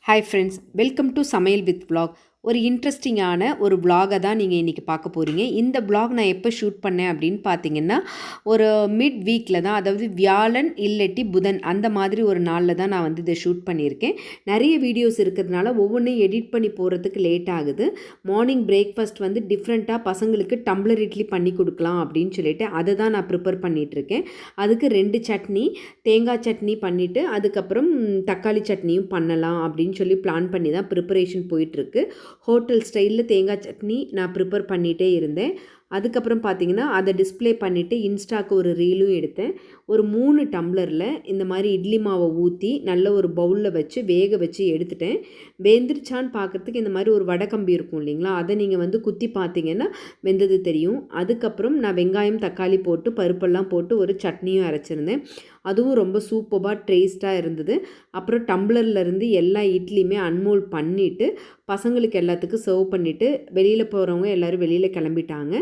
Hi friends, welcome to சமையல் with vlog. ஒரு இன்ட்ரெஸ்டிங்கான ஒரு vlog தான் நீங்கள் இன்றைக்கி பார்க்க போகிறீங்க. இந்த vlog நான் எப்போ ஷூட் பண்ணேன் அப்படின்னு பார்த்தீங்கன்னா, ஒரு மிட் வீக்கில் தான், அதாவது வியாழன் இல்லட்டி புதன் அந்த மாதிரி ஒரு நாளில் தான் நான் வந்து இதை ஷூட் பண்ணியிருக்கேன். நிறைய வீடியோஸ் இருக்கிறதுனால ஒவ்வொன்றையும் எடிட் பண்ணி போகிறதுக்கு லேட் ஆகுது. மார்னிங் பிரேக்ஃபாஸ்ட் வந்து டிஃப்ரெண்ட்டாக பசங்களுக்கு டம்ளர் இட்லி பண்ணி கொடுக்கலாம் அப்படின்னு சொல்லிட்டு அதை தான் நான் ப்ரிப்பேர் பண்ணிகிட்ருக்கேன். அதுக்கு 2 சட்னி, தேங்காய் சட்னி பண்ணிவிட்டு அதுக்கப்புறம் தக்காளி சட்னியும் பண்ணலாம் அப்படின்னு சொல்லி பிளான் பண்ணி தான் ப்ரிப்பரேஷன் போயிட்டுருக்கு. ஹோட்டல் ஸ்டைலில் தேங்காய் சட்னி நான் ப்ரிப்பேர் பண்ணிகிட்டே இருந்தேன். அதுக்கப்புறம் பார்த்திங்கன்னா அதை டிஸ்பிளே பண்ணிவிட்டு இன்ஸ்டாக்கு ஒரு ரீலும் எடுத்தேன். ஒரு 3 டம்ளரில் இந்த மாதிரி இட்லி மாவை ஊற்றி நல்ல ஒரு பவுலில் வச்சு வேக வச்சு எடுத்துட்டேன். வெந்துருச்சான்னு பார்க்குறதுக்கு இந்த மாதிரி ஒரு வடைக்கம்பி இருக்கும் இல்லைங்களா, அதை நீங்கள் வந்து குத்தி பார்த்தீங்கன்னா வெந்தது தெரியும். அதுக்கப்புறம் நான் வெங்காயம் தக்காளி போட்டு பருப்பெல்லாம் போட்டு ஒரு சட்னியும் அரைச்சிருந்தேன். அதுவும் ரொம்ப சூப்பராக டேஸ்ட்டாக இருந்தது. அப்புறம் டம்ளர்லேருந்து எல்லா இட்லியுமே அன்மோல் பண்ணிவிட்டு பசங்களுக்கு எல்லாத்துக்கும் சர்வ் பண்ணிவிட்டு வெளியில் போகிறவங்க எல்லோரும் வெளியில் கிளம்பிட்டாங்க.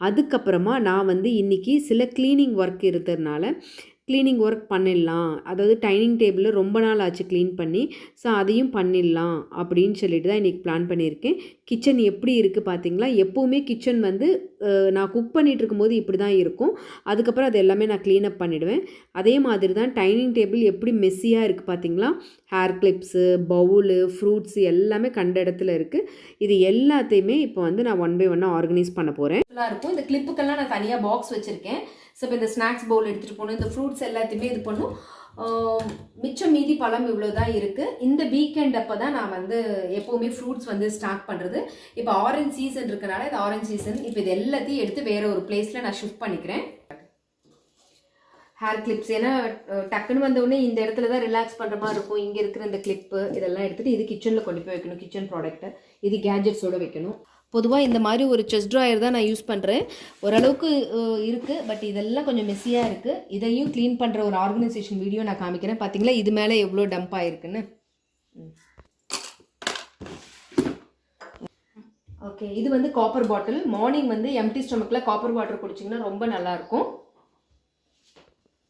அதுக்கப்புறமா நான் வந்து இன்றைக்கி சில க்ளீனிங் ஒர்க் இருக்கிறதுனால க்ளீனிங் ஒர்க் பண்ணிடலாம், அதாவது டைனிங் டேபிளில் ரொம்ப நாள் ஆச்சு க்ளீன் பண்ணி, ஸோ அதையும் பண்ணிடலாம் அப்படின்னு சொல்லிட்டு தான் இன்றைக்கி பிளான் பண்ணியிருக்கேன். கிச்சன் எப்படி இருக்குது பார்த்தீங்களா? எப்போவுமே கிச்சன் வந்து நான் குக் பண்ணிகிட்டு இருக்கும்போது இப்படி தான் இருக்கும். அதுக்கப்புறம் அது எல்லாமே நான் க்ளீனப் பண்ணிவிடுவேன். அதே மாதிரி தான் டைனிங் டேபிள் எப்படி மெஸ்ஸியாக இருக்குது பார்த்தீங்களா? ஹேர் கிளிப்ஸு, பவுலு, ஃப்ரூட்ஸு எல்லாமே கண்ட இடத்துல இருக்குது. இது எல்லாத்தையுமே இப்போ வந்து நான் ஒன் பை ஒன்னாக ஆர்கனைஸ் பண்ண போகிறேன். இருக்கும் இந்த கிளிப்புக்கெல்லாம் நான் தனியாக பாக்ஸ் வச்சுருக்கேன். ஸோ இப்போ இந்த ஸ்நாக்ஸ் பவுல் எடுத்துகிட்டு போகணும், இந்த ஃப்ரூட்ஸ் எல்லாத்தையுமே இது பண்ணும். மிச்சம் மீதி பழம் இவ்வளோ தான் இருக்குது. இந்த வீக்கெண்ட் அப்போ தான் நான் வந்து எப்போவுமே ஃப்ரூட்ஸ் வந்து ஸ்டார்ட் பண்ணுறது. இப்போ ஆரஞ்ச் சீசன் இருக்கனால இது ஆரஞ்ச் சீசன். இப்போ இது எல்லாத்தையும் எடுத்து வேறு ஒரு பிளேஸில் நான் ஷிஃப்ட் பண்ணிக்கிறேன். ஹேர் கிளிப்ஸ், ஏன்னா டக்குன்னு வந்தவுடனே இந்த இடத்துல தான் ரிலாக்ஸ் பண்ணுற மாதிரி இருக்கும். இங்கே இருக்கிற இந்த கிளிப்பு இதெல்லாம் எடுத்துகிட்டு இது கிச்சனில் கொண்டு போய் வைக்கணும். கிச்சன் ப்ராடக்ட்டை இது கேஜெட்ஸோடு வைக்கணும். பொதுவாக இந்த மாதிரி ஒரு செஸ்ட் ட்ராயர் தான் நான் யூஸ் பண்ணுறேன். ஓரளவுக்கு இருக்குது, பட் இதெல்லாம் கொஞ்சம் மெஸ்ஸியாக இருக்குது. இதையும் க்ளீன் பண்ணுற ஒரு ஆர்கனைசேஷன் வீடியோ நான் காமிக்கிறேன். பார்த்தீங்களா இது மேலே எவ்வளோ டம்ப் ஆகிருக்குன்னு. ஓகே, இது வந்து காப்பர் பாட்டில். மார்னிங் வந்து எம்டி ஸ்டொமக்கில் காப்பர் வாட்டர் குடிச்சிங்கன்னா ரொம்ப நல்லாயிருக்கும்.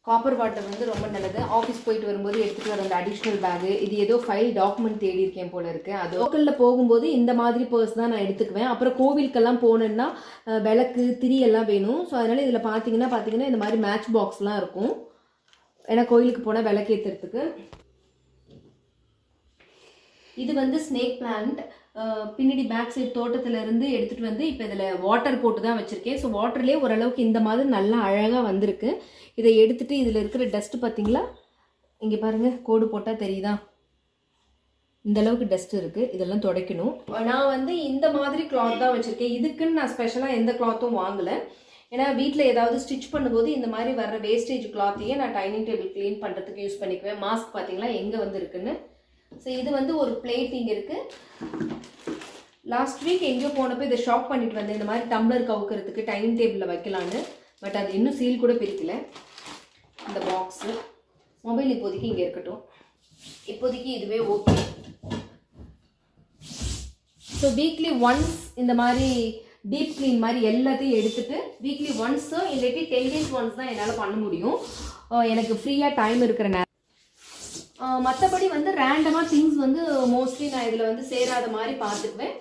காப்பர் வாட்டர் வந்து ரொம்ப நல்லது. ஆஃபீஸ் போயிட்டு வரும்போது எடுத்துகிட்டு வர அந்த அடிஷ்னல் பேகு. இது ஏதோ ஃபைல் டாக்குமெண்ட் தேடி இருக்கேன் போல இருக்குது. அது லோக்கலில் போகும்போது இந்த மாதிரி பர்ஸ் தான் நான் எடுத்துக்குவேன். அப்புறம் கோவிலுக்கெல்லாம் போனேன்னா விளக்கு திரி எல்லாம் வேணும். ஸோ அதனால் இதில் பார்த்தீங்கன்னா இந்த மாதிரி மேட்ச் பாக்ஸ்லாம் இருக்கும். ஏன்னா கோயிலுக்கு போனால் விளக்கு ஏற்றுறதுக்கு. இது வந்து ஸ்னேக் பிளான்ட். பின்னாடி பேக் சைட் தோட்டத்திலேருந்து எடுத்துகிட்டு வந்து இப்போ இதில் வாட்டர் போட்டு தான் வச்சுருக்கேன். ஸோ வாட்டர்லேயே ஓரளவுக்கு இந்த மாதிரி நல்லா அழகாக வந்திருக்கு. இதை எடுத்துகிட்டு இதில் இருக்கிற டஸ்ட்டு பார்த்தீங்களா, இங்கே பாருங்கள், கோடு போட்டால் தெரியுதா, இந்த அளவுக்கு டஸ்ட் இருக்குது. இதெல்லாம் துடைக்கணும். நான் வந்து இந்த மாதிரி கிளாத் தான் வச்சுருக்கேன். இதுக்குன்னு நான் ஸ்பெஷலாக எந்த கிளாத்தும் வாங்கலை. ஏன்னா வீட்டில் ஏதாவது ஸ்டிச் பண்ணும்போது இந்த மாதிரி வர்ற வேஸ்டேஜ் கிளாத்தையே நான் டைனிங் டேபிள் க்ளீன் பண்ணுறதுக்கு யூஸ் பண்ணிக்குவேன். மாஸ்க் பார்த்தீங்களா எங்கே வந்து இருக்குன்னு. ஸோ இது வந்து ஒரு பிளேட் இங்கே இருக்குது. லாஸ்ட் வீக் எங்கேயோ போனப்போ இதை ஷாப் பண்ணிட்டு வந்தேன், இந்த மாதிரி டம்ளர் கவுக்கிறதுக்கு டைனிங் டேபிளில் வைக்கலான்னு. பட் அது இன்னும் சீல் கூட பிரிக்கல. இந்த பாக்ஸு மொபைல் இப்போதைக்கு இங்கே இருக்கட்டும். இப்போதைக்கு இதுவே ஓகே. ஸோ வீக்லி ஒன்ஸ் இந்த மாதிரி டீப் க்ளீன் மாதிரி எல்லாத்தையும் எடுத்துகிட்டு வீக்லி ஒன்ஸோ இல்லாட்டி 10 days ஒன்ஸ் தான் என்னால் பண்ண முடியும், எனக்கு ஃப்ரீயாக டைம் இருக்கிற நேரம். மற்றபடி வந்து ரேண்டமாக திங்ஸ் வந்து மோஸ்ட்லி நான் இதில் வந்து சேராத மாதிரி பார்த்துக்குவேன்.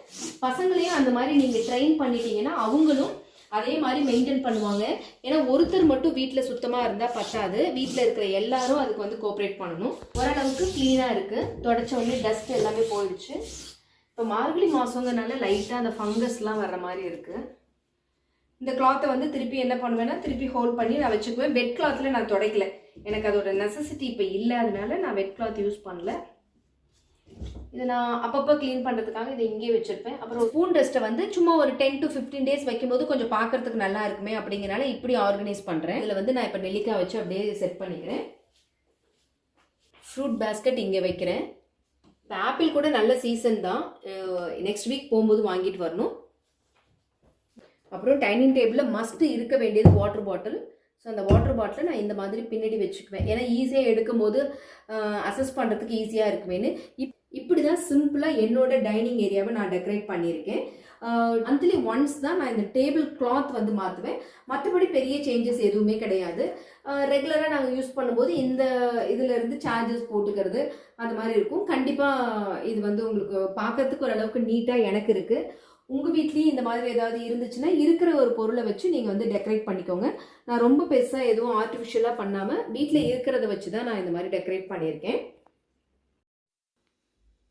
பசங்களையும் அந்த மாதிரி நீங்கள் ட்ரெயின் பண்ணிட்டீங்கன்னா அவங்களும் அதே மாதிரி மெயின்டைன் பண்ணுவாங்க. ஏன்னா ஒருத்தர் மட்டும் வீட்டில் சுத்தமாக இருந்தால் பத்தாது, வீட்டில் இருக்கிற எல்லாரும் அதுக்கு வந்து கோஆப்ரேட் பண்ணணும். ஓரளவுக்கு க்ளீனாக இருக்குது. தொடச்ச உடனே டஸ்ட் எல்லாமே போயிடுச்சு. இப்போ மார்கழி மாதங்கிறனால லைட்டாக அந்த ஃபங்கஸ்லாம் வர்ற மாதிரி இருக்குது. இந்த கிளாத்தை வந்து திருப்பி என்ன பண்ணுவேன்னா திருப்பி ஹோல்ட் பண்ணி நான் வச்சுக்குவேன். வெட் கிளாத்தில் நான் துடைக்கல, எனக்கு அதோட நெசசிட்டி இப்போ இல்லை, அதனால நான் வெட் கிளாத் யூஸ் பண்ணல. இதை நான் அப்பப்போ க்ளீன் பண்ணுறதுக்காக இதை இங்கே வச்சுருப்பேன். அப்புறம் ஸ்பூன் ரெஸ்ட்டை வந்து சும்மா ஒரு 10 to 15 days வைக்கும்போது கொஞ்சம் பார்க்குறதுக்கு நல்லா இருக்குமே அப்படிங்கிறனால இப்படி ஆர்கனைஸ் பண்ணுறேன். இதில் வந்து நான் இப்போ நெல்லிக்காய் வச்சு அப்படியே செட் பண்ணிக்கிறேன். ஃப்ரூட் பேஸ்கெட் இங்கே வைக்கிறேன். இப்போ ஆப்பிள் கூட நல்ல சீசன் தான், நெக்ஸ்ட் வீக் போகும்போது வாங்கிட்டு வரணும். அப்புறம் டைனிங் டேபிளில் மஸ்ட்டு இருக்க வேண்டியது வாட்டர் பாட்டில். ஸோ அந்த வாட்டர் பாட்டிலை நான் இந்த மாதிரி பின்னாடி வச்சுக்குவேன். ஏன்னா ஈஸியாக எடுக்கும் போது அசஸ் பண்ணுறதுக்கு ஈஸியாக இருக்குமேனு இப்படி தான் சிம்பிளாக என்னோட டைனிங் ஏரியாவை நான் டெக்கரேட் பண்ணியிருக்கேன். மந்த்லி ஒன்ஸ் தான் நான் இந்த டேபிள் கிளாத் வந்து மாற்றுவேன். மற்றபடி பெரிய சேஞ்சஸ் எதுவுமே கிடையாது. ரெகுலராக நாங்கள் யூஸ் பண்ணும்போது இந்த இதிலேருந்து சார்ஜஸ் போட்டுக்கிறது அந்த மாதிரி இருக்கும். கண்டிப்பாக இது வந்து உங்களுக்கு பார்க்கறதுக்கு ஓரளவுக்கு நீட்டாக எனக்கு இருக்குது. உங்கள் வீட்லேயும் இந்த மாதிரி ஏதாவது இருந்துச்சுன்னா இருக்கிற ஒரு பொருளை வச்சு நீங்கள் வந்து டெக்கரேட் பண்ணிக்கோங்க. நான் ரொம்ப பெருசாக எதுவும் ஆர்டிஃபிஷியலாக பண்ணாமல் வீட்டில் இருக்கிறத வச்சு தான் நான் இந்த மாதிரி டெக்கரேட் பண்ணியிருக்கேன்.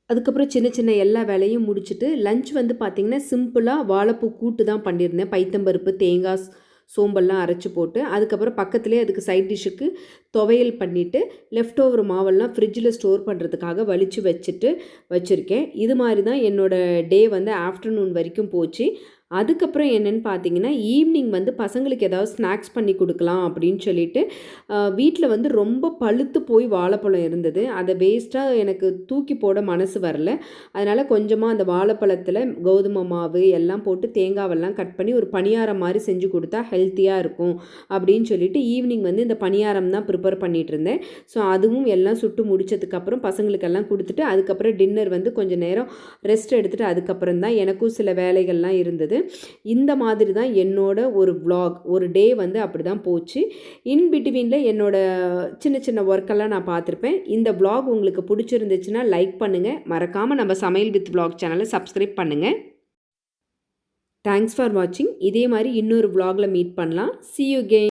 அதுக்கப்புறம் சின்ன சின்ன எல்லா வேலையும் முடிச்சுட்டு லஞ்ச் வந்து பார்த்திங்கன்னா சிம்பிளாக வாழைப்பூ கூட்டு தான் பண்ணியிருந்தேன். பைத்தம்பருப்பு, தேங்காய், சோம்பெல்லாம் அரைச்சி போட்டு அதுக்கப்புறம் பக்கத்துலேயே அதுக்கு சைட் டிஷ்ஷுக்கு துவையல் பண்ணிவிட்டு லெஃப்ட் ஓவர் மாவெல்லாம் ஃப்ரிட்ஜில் ஸ்டோர் பண்ணுறதுக்காக வலித்து வச்சுருக்கேன். இது மாதிரி தான் என்னோடய டே வந்து ஆஃப்டர்நூன் வரைக்கும் போச்சு. அதுக்கப்புறம் என்னென்னு பார்த்தீங்கன்னா ஈவினிங் வந்து பசங்களுக்கு ஏதாவது ஸ்நாக்ஸ் பண்ணி கொடுக்கலாம் அப்படின்னு சொல்லிட்டு வீட்டில் வந்து ரொம்ப பழுத்து போய் வாழைப்பழம் இருந்தது. அதை வேஸ்ட்டாக எனக்கு தூக்கி போட மனசு வரல. அதனால் கொஞ்சமாக அந்த வாழைப்பழத்தில் கோதுமை மாவு எல்லாம் போட்டு தேங்காவெல்லாம் கட் பண்ணி ஒரு பணியாரம் மாதிரி செஞ்சு கொடுத்தா ஹெல்த்தியாக இருக்கும் அப்படின்னு சொல்லிட்டு ஈவினிங் வந்து இந்த பணியாரம் தான் ப்ரிப்பேர் பண்ணிகிட்டு இருந்தேன். ஸோ அதுவும் எல்லாம் சுட்டு முடித்ததுக்கப்புறம் பசங்களுக்கெல்லாம் கொடுத்துட்டு அதுக்கப்புறம் டின்னர் வந்து கொஞ்சம் நேரம் ரெஸ்ட் எடுத்துகிட்டு அதுக்கப்புறம் தான் எனக்கும் சில வேலைகள்லாம் இருந்தது. இந்த மாதிரி தான் என்னோட ஒரு vlog, ஒரு டே வந்து அப்படி தான் போச்சு. இன் பிட்வீனில் என்னோட சின்ன சின்ன ஒர்க்கெல்லாம் நான் பார்த்துருப்பேன். இந்த vlog உங்களுக்கு பிடிச்சிருந்துச்சுன்னா லைக் பண்ணுங்கள். மறக்காமல் நம்ம சமையல் வித் vlog சேனலை சப்ஸ்கிரைப் பண்ணுங்கள். தேங்க்ஸ் ஃபார் வாட்சிங். இதே மாதிரி இன்னொரு vlogல மீட் பண்ணலாம். See you again.